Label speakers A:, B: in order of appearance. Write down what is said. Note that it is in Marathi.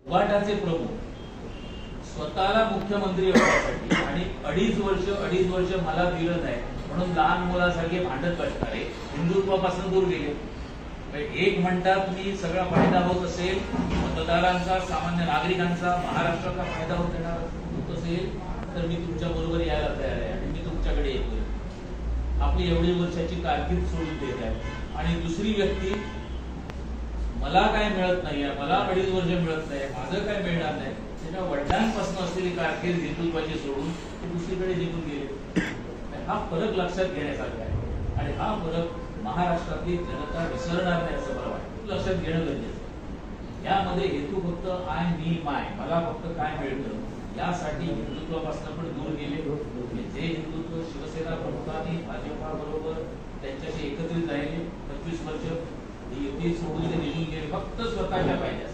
A: उभाटाचे प्रमुख स्वतःला मुख्यमंत्री होण्यासाठी आणि अडीच वर्ष मला दिलं नाही म्हणून लहान मुलासारखे भांडत बसणारे हिंदुत्वापासून दूर गेले. एक म्हणतात मी सगळा फायदा होत असेल मतदारांचा, सामान्य नागरिकांचा, महाराष्ट्राचा फायदा होत असेल तर मी तुमच्या बरोबर यायला तयार आहे आणि मी तुमच्याकडे येतोय. आपली एवढी वर्षाची कारकीर्द सोडून देत आहे. आणि दुसरी व्यक्ती मला काय मिळत नाहीये, मला अडीच वर्ष मिळत नाही, माझं काय मिळणार नाही, त्याच्या वडिलांपासून असलेली कारकीर्द हिंदुत्वाची सोडून ते दुसरीकडे निघून गेले. हा फरक लक्षात घेण्यासारखा आहे आणि हा फरक महाराष्ट्रातली जनता विसरणार नाही असं मला वाटतं. लक्षात घेणं गरजेचं आहे. यामध्ये हेतू फक्त आय मी माय, मला फक्त काय मिळतं यासाठी हिंदुत्वापासून पण दूर गेले. जे हिंदुत्व शिवसेना प्रमुखांनी भाजपा बरोबर त्यांच्याशी एकत्रित राहिले 25 वर्ष, युती सोडून निघून गेले फक्त स्वतःच्या पाहिजे.